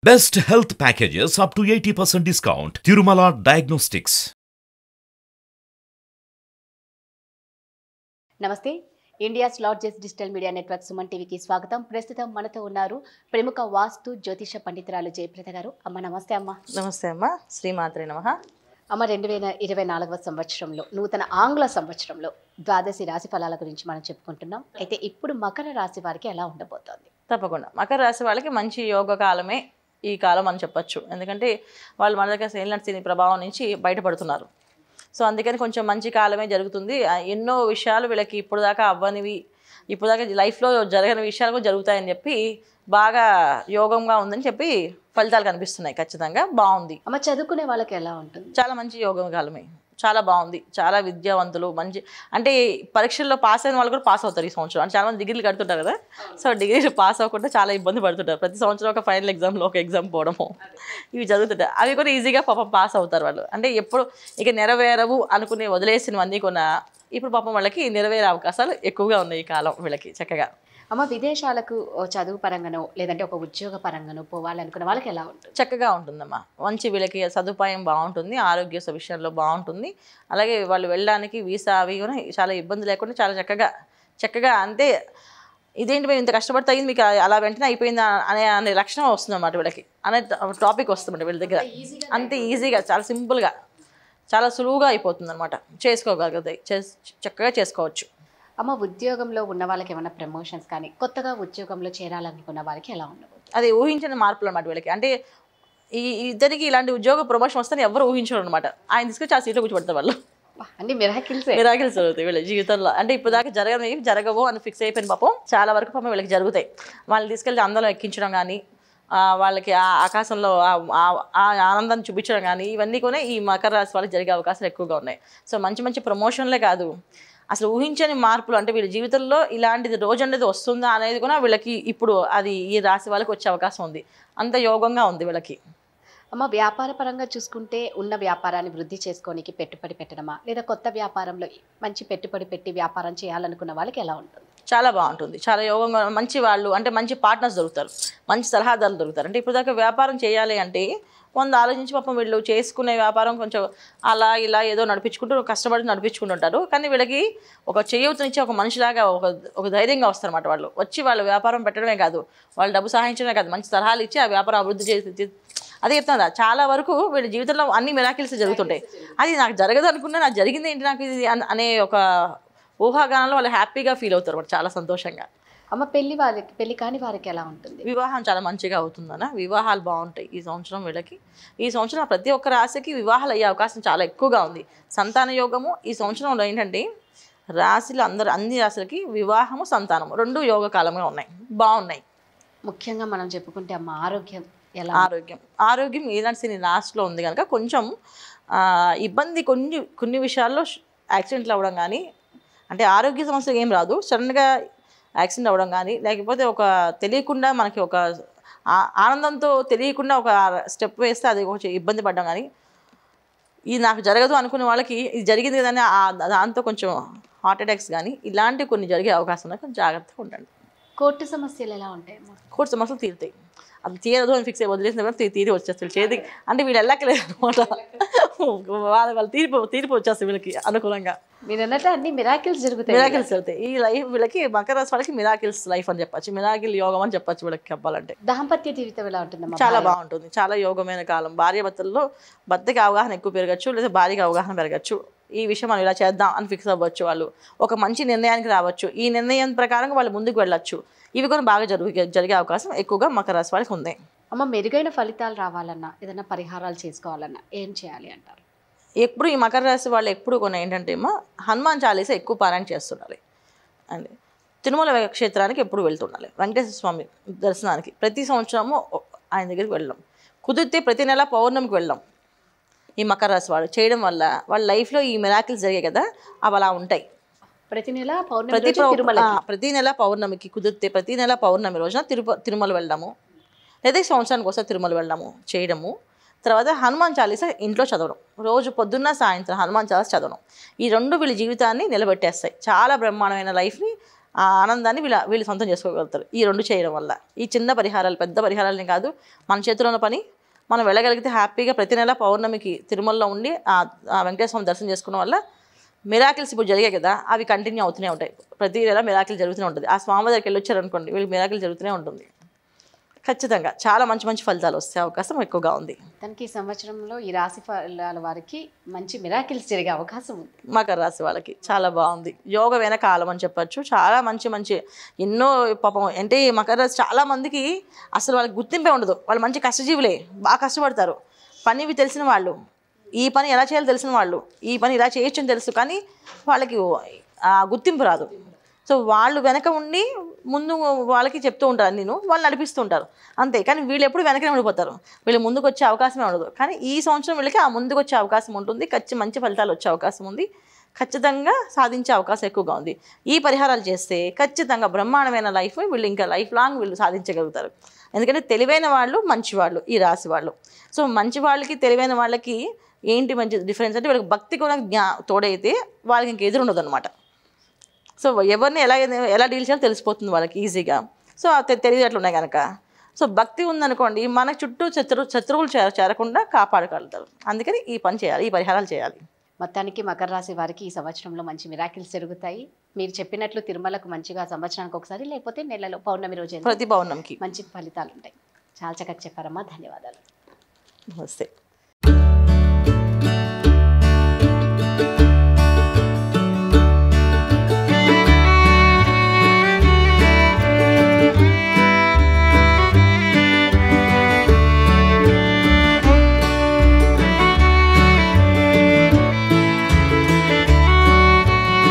Best health packages up to 80% discount. Tirumala Diagnostics. నమస్తే India's largest digital media network Suman టీవీకి స్వాగతం. ప్రస్తుతం మనతో ఉన్నారు ప్రముఖ వాస్తు జ్యోతిష పండితురాలు జయప్రద గారు. అమ్మ నమస్తే. అమ్మ నమస్తే అమ్మ. శ్రీమాత్రే నమః. అమ్మ 2024వ సంవత్సరంలో నూతన ఆంగ్ల సంవత్సరంలో ద్వాదశి రాశి ఫలాల గురించి మనం చెప్పుకుంటున్నాం. అయితే ఇప్పుడు మకర రాశి వారికి ఎలా ఉండబోతోంది? తప్పకుండా మకర రాశి వాళ్ళకి మంచి యోగ కాలమే ఈ కాలం అని చెప్పొచ్చు. ఎందుకంటే వాళ్ళు మన దగ్గర ఏలినాటి ప్రభావం నుంచి బయటపడుతున్నారు. సో అందుకని కొంచెం మంచి కాలమే జరుగుతుంది. ఎన్నో విషయాలు వీళ్ళకి ఇప్పుడు దాకా అవ్వనివి, ఇప్పుడు దాకా లైఫ్లో జరగని విషయాలు కూడా జరుగుతాయని చెప్పి బాగా యోగంగా ఉందని చెప్పి ఫలితాలు కనిపిస్తున్నాయి. ఖచ్చితంగా బాగుంది. అమ్మ చదువుకునే వాళ్ళకి ఎలా ఉంటుంది? చాలా మంచి యోగం కాలమే, చాలా బాగుంది. చాలా విద్యావంతులు, మంచి అంటే పరీక్షల్లో పాస్ అయిన వాళ్ళు కూడా పాస్ అవుతారు ఈ సంవత్సరం. అంటే చాలా మంది డిగ్రీలు కడుతుంటారు కదా, సో డిగ్రీలు పాస్ అవ్వకుండా చాలా ఇబ్బంది పడుతుంటారు. ప్రతి సంవత్సరం ఒక ఫైనల్ ఎగ్జామ్లో ఒక ఎగ్జామ్ పోవడము ఇవి జరుగుతుంటాయి. అవి కూడా ఈజీగా పాపం పాస్ అవుతారు వాళ్ళు. అంటే ఎప్పుడు ఇక నెరవేరవు అనుకుని వదిలేసినవన్నీ కూడా ఇప్పుడు పాపం వాళ్ళకి నెరవేరే అవకాశాలు ఎక్కువగా ఉన్నాయి ఈ కాలం వీళ్ళకి. చక్కగా అమ్మ విదేశాలకు చదువు పరంగానో లేదంటే ఒక ఉద్యోగ పరంగానో పోవాలనుకున్న వాళ్ళకి ఎలా ఉంటుంది? చక్కగా ఉంటుందమ్మా. మంచి వీళ్ళకి సదుపాయం బాగుంటుంది, ఆరోగ్య విషయంలో బాగుంటుంది. అలాగే వాళ్ళు వెళ్ళడానికి వీసా అవి కూడా చాలా ఇబ్బంది లేకుండా చాలా చక్కగా అంటే ఇదేంటి మేము ఇంత కష్టపడితే అయింది మీకు అలా వెంటనే అయిపోయిందా అనే లక్షణం వస్తుందన్నమాట వీళ్ళకి, అనే టాపిక్ వస్తుందన్నమాట వీళ్ళ దగ్గర. అంతే ఈజీగా చాలా సింపుల్గా చాలా సులువుగా అయిపోతుంది అనమాట. చేసుకోగలుగుతాయి, చక్కగా చేసుకోవచ్చు. అమ్మ ఉద్యోగంలో ఉన్న వాళ్ళకి ఏమైనా ప్రమోషన్స్ కానీ కొత్తగా ఉద్యోగంలో చేరాలనుకున్న వాళ్ళకి ఎలా ఉండబోతుంది? అది ఊహించిన మార్పులు అనమాట వీళ్ళకి. అంటే ఈ ఇద్దరికి ఇలాంటి ఉద్యోగ ప్రమోషన్ వస్తుందని ఎవరు ఊహించరు అనమాట. ఆయన తీసుకొచ్చి ఆ సీట్లో కూర్చోబెడతారు వాళ్ళు. అన్ని మిరాకిల్స్ జరుగుతాయి వీళ్ళ జీవితంలో. అంటే ఇప్పుడు దాకా జరగవు అని ఫిక్స్ అయిపోయిన పాపం చాలా వరకు పాపం వీళ్ళకి జరుగుతాయి. వాళ్ళని తీసుకెళ్ళి అందరం ఎక్కించడం కానీ, వాళ్ళకి ఆ ఆకాశంలో ఆ ఆనందాన్ని చూపించడం కానీ, ఇవన్నీ కూడా ఈ మకర రాశి వాళ్ళకి జరిగే అవకాశాలు ఎక్కువగా ఉన్నాయి. సో మంచి ప్రమోషన్లే కాదు, అసలు ఊహించని మార్పులు, అంటే వీళ్ళ జీవితంలో ఇలాంటిది రోజు అనేది వస్తుందా అనేది కూడా వీళ్ళకి ఇప్పుడు అది ఈ రాశి వాళ్ళకి వచ్చే అవకాశం ఉంది. అంత యోగంగా ఉంది వీళ్ళకి. అమ్మ వ్యాపార పరంగా చూసుకుంటే ఉన్న వ్యాపారాన్ని వృద్ధి చేసుకోనికి పెట్టుబడి పెట్టడమా లేదా కొత్త వ్యాపారంలో మంచి పెట్టుబడి పెట్టి వ్యాపారం చేయాలనుకున్న వాళ్ళకి ఎలా ఉంటుంది? చాలా బాగుంటుంది, చాలా యోగంగా. మంచి వాళ్ళు అంటే మంచి పార్ట్నర్స్ దొరుకుతారు, మంచి సలహాదారులు దొరుకుతారు. అంటే ఇప్పుడు దాకా వ్యాపారం చేయాలి అంటే ఆలోచించి పాపం వీళ్ళు చేసుకునే వ్యాపారం కొంచెం అలా ఇలా ఏదో కష్టపడి నడిపించుకుంటుంటారు. కానీ వీళ్ళకి ఒక చేయూతనిచ్చి ఒక మనిషిలాగా ఒక ధైర్యంగా వస్తారన్నమాట. వాళ్ళు వచ్చి వాళ్ళ వ్యాపారం పెట్టడమే కాదు, వాళ్ళు డబ్బు సహాయించడమే కాదు, మంచి సలహాలు ఇచ్చి ఆ వ్యాపారం అభివృద్ధి చేసి అదే చెప్తున్నా. చాలా వరకు వీళ్ళ జీవితంలో అన్ని మిరాకిల్స్ జరుగుతుంటాయి. అది నాకు జరగదు అనుకున్నా నాకు జరిగింది ఏంటి నాకు ఇది అనే ఒక ఊహాగానంలో వాళ్ళు హ్యాపీగా ఫీల్ అవుతారు, చాలా సంతోషంగా. అమ్మ పెళ్లి కాని వారికి ఎలా ఉంటుంది? వివాహం చాలా మంచిగా అవుతుందన్న, వివాహాలు బాగుంటాయి ఈ సంవత్సరం వీళ్ళకి. ఈ సంవత్సరం ప్రతి ఒక్క రాశికి వివాహాలు అయ్యే అవకాశం చాలా ఎక్కువగా ఉంది. సంతాన యోగము ఈ సంవత్సరంలో ఏంటంటే రాశిలో అన్ని రాశులకి వివాహము సంతానము రెండు యోగ కాలంగా ఉన్నాయి, బాగున్నాయి. ముఖ్యంగా మనం చెప్పుకుంటే అమ్మ ఆరోగ్యం ఎలా? ఆరోగ్యం ఏలాంటి లాస్ట్లో ఉంది కనుక కొంచెం ఇబ్బంది కొన్ని విషయాల్లో యాక్సిడెంట్లు అవ్వడం కానీ, అంటే ఆరోగ్య సమస్య ఏం రాదు, సడన్గా యాక్సిడెంట్ అవ్వడం కానీ, లేకపోతే ఒక తెలియకుండా మనకి ఒక ఆనందంతో తెలియకుండా ఒక స్టెప్ వేస్తే అది కొంచెం ఇబ్బంది పడడం కానీ, ఇది నాకు జరగదు అనుకునే వాళ్ళకి ఇది జరిగింది కదని దాంతో కొంచెం హార్ట్ అటాక్స్ కానీ ఇలాంటివి కొన్ని జరిగే అవకాశం ఉంది. కొంచెం జాగ్రత్తగా ఉండండి. కోర్టు సమస్యలు ఎలా ఉంటాయమ్మా? కోర్టు సమస్యలు తీరుతాయి. అది తీరదు అని ఫిక్స్ అయ్యి వదిలేసిన కూడా తీరి వచ్చేస్తారు చేతికి. అంటే వీళ్ళు వెళ్ళక్కలేదు అనమాట, వాళ్ళ తీర్పు వచ్చేస్తుంది వీళ్ళకి అనుకూలంగా. మీరు అన్నట్టు అన్ని మిరాకిల్స్ జరుగుతాయి. ఈ లైఫ్ వీళ్ళకి మకర రాశి వాళ్ళకి మిరాకిల్స్ లైఫ్ అని చెప్పచ్చు, మిరాకిల్ యోగం అని చెప్పచ్చు వీళ్ళకి చెప్పాలంటే. దాంపత్య జీవితం ఎలా ఉంటుందమ్మా? చాలా బాగుంటుంది, చాలా యోగమైన కాలం. భార్యాభర్తల్లో భర్తకి అవగాహన ఎక్కువ పెరగచ్చు, లేదా భార్యకి అవగాహన పెరగచ్చు. ఈ విషయం మనం ఇలా చేద్దాం అని ఫిక్స్ అవ్వచ్చు, వాళ్ళు ఒక మంచి నిర్ణయానికి రావచ్చు, ఈ నిర్ణయం ప్రకారంగా వాళ్ళు ముందుకు వెళ్ళొచ్చు. ఇవి కూడా బాగా జరిగే అవకాశం ఎక్కువగా మకర రాశి వాళ్ళకి ఉంది. అమ్మ మెరుగైన ఫలితాలు రావాలన్నా ఏదైనా పరిహారాలు చేసుకోవాలన్నా ఏం చేయాలి అంటారు? ఎప్పుడు ఈ మకర రాశి వాళ్ళు ఎప్పుడు కొన్ని ఏంటంటే హనుమాన్ చాలీసా ఎక్కువ పారాయణ చేస్తుండాలి అండి. తిరుమల క్షేత్రానికి ఎప్పుడు వెళ్తుండాలి, వెంకటేశ్వర స్వామి దర్శనానికి ప్రతి సంవత్సరము ఆయన దగ్గరికి వెళ్ళడం, కుదిరితే ప్రతి నెల పౌర్ణమికి వెళ్ళడం. ఈ మకర రాశి వాళ్ళు చేయడం వల్ల వాళ్ళ లైఫ్లో ఈ మిరాకిల్స్ జరిగాయి కదా, అవి అలా ఉంటాయి. ప్రతి నెల పౌర్ణమికి కుదిరితే ప్రతి నెల పౌర్ణమి రోజున తిరుమల వెళ్ళడము, లేదా సంవత్సరానికి ఒకసారి తిరుమల వెళ్ళడము చేయడము. తర్వాత హనుమాన్ చాలీసా ఇంట్లో చదవడం, రోజు పొద్దున్న సాయంత్రం హనుమాన్ చాలీసా చదవడం. ఈ రెండు వీళ్ళ జీవితాన్ని నిలబెట్టేస్తాయి, చాలా బ్రహ్మాండమైన లైఫ్ని ఆ ఆనందాన్ని వీళ్ళు సొంతం చేసుకోగలుగుతారు ఈ 2 చేయడం వల్ల. ఈ చిన్న పరిహారాలు, పెద్ద పరిహారాలని కాదు, మన చేతిలో ఉన్న పని మనం వెళ్ళగలిగితే హ్యాపీగా ప్రతి నెల పౌర్ణమికి తిరుమలలో ఉండి ఆ వెంకటేశ్వర స్వామి దర్శనం చేసుకోవడం వల్ల మిరాకిల్స్ ఇప్పుడు జరిగాయి కదా, అవి కంటిన్యూ అవుతూనే ఉంటాయి. ప్రతి నెల మిరాకిల్ జరుగుతూనే ఉంటుంది. ఆ స్వామి దగ్గరికి వెళ్ళి వచ్చారనుకోండి, వీళ్ళకి మిరాకిల్ జరుగుతూనే ఉంటుంది. ఖచ్చితంగా చాలా మంచి మంచి ఫలితాలు వస్తే అవకాశం ఎక్కువగా ఉంది. తనకి ఈ సంవత్సరంలో ఈ రాశి ఫలాల వారికి మంచి మిరాకిల్స్ జరిగే అవకాశం ఉంది. మకర రాశి వాళ్ళకి చాలా బాగుంది. యోగమైన కాలం అని చెప్పచ్చు. చాలా మంచి మంచి ఎన్నో పాపం అంటే ఈ మకర రాశి చాలా మందికి అసలు వాళ్ళకి గుర్తింపే ఉండదు. వాళ్ళు మంచి కష్టజీవులే, బాగా కష్టపడతారు, పనివి తెలిసిన వాళ్ళు, ఈ పని ఎలా చేయాలో తెలిసిన వాళ్ళు, ఈ పని ఇలా చేయొచ్చు అని తెలుసు, కానీ వాళ్ళకి గుర్తింపు రాదు. సో వాళ్ళు వెనక ఉండి ముందు వాళ్ళకి చెప్తూ ఉంటారు, నేను వాళ్ళు నడిపిస్తూ ఉంటారు అంతే. కానీ వీళ్ళు ఎప్పుడు వెనకనే ఉండిపోతారు, వీళ్ళు ముందుకు వచ్చే అవకాశమే ఉండదు. కానీ ఈ సంవత్సరం వీళ్ళకి ఆ ముందుకు వచ్చే అవకాశం ఉంటుంది. మంచి ఫలితాలు వచ్చే అవకాశం ఉంది. ఖచ్చితంగా సాధించే అవకాశం ఎక్కువగా ఉంది. ఈ పరిహారాలు చేస్తే ఖచ్చితంగా బ్రహ్మాండమైన లైఫ్ వీళ్ళు ఇంకా లైఫ్ లాంగ్ వీళ్ళు సాధించగలుగుతారు. ఎందుకంటే తెలివైన వాళ్ళు, మంచివాళ్ళు ఈ రాశి వాళ్ళు. సో మంచి వాళ్ళకి తెలివైన వాళ్ళకి ఏంటి మంచి డిఫరెన్స్ అంటే, వీళ్ళకి భక్తి కూడా తోడైతే వాళ్ళకి ఇంక ఎదురు ఉండదు అనమాట. సో ఎవరిని ఎలా డీల్ చేయాలో తెలిసిపోతుంది వాళ్ళకి ఈజీగా. సో తెలివితేటలు ఉన్నాయి కనుక. సో భక్తి ఉందనుకోండి, మన చుట్టూ శత్రువులు చేరకుండా కాపాడగలుగుతారు. అందుకని ఈ పని చేయాలి, ఈ పరిహారాలు చేయాలి. మొత్తానికి మకర రాశి వారికి ఈ సంవత్సరంలో మంచి మిరాకిల్స్ జరుగుతాయి. మీరు చెప్పినట్లు తిరుమలకు మంచిగా సంవత్సరానికి ఒకసారి, లేకపోతే నెలలో పౌర్ణమి రోజు ప్రతి పౌర్ణమికి మంచి ఫలితాలు ఉంటాయి. చాలా చక్కగా చెప్పారమ్మా, ధన్యవాదాలు. నమస్తే.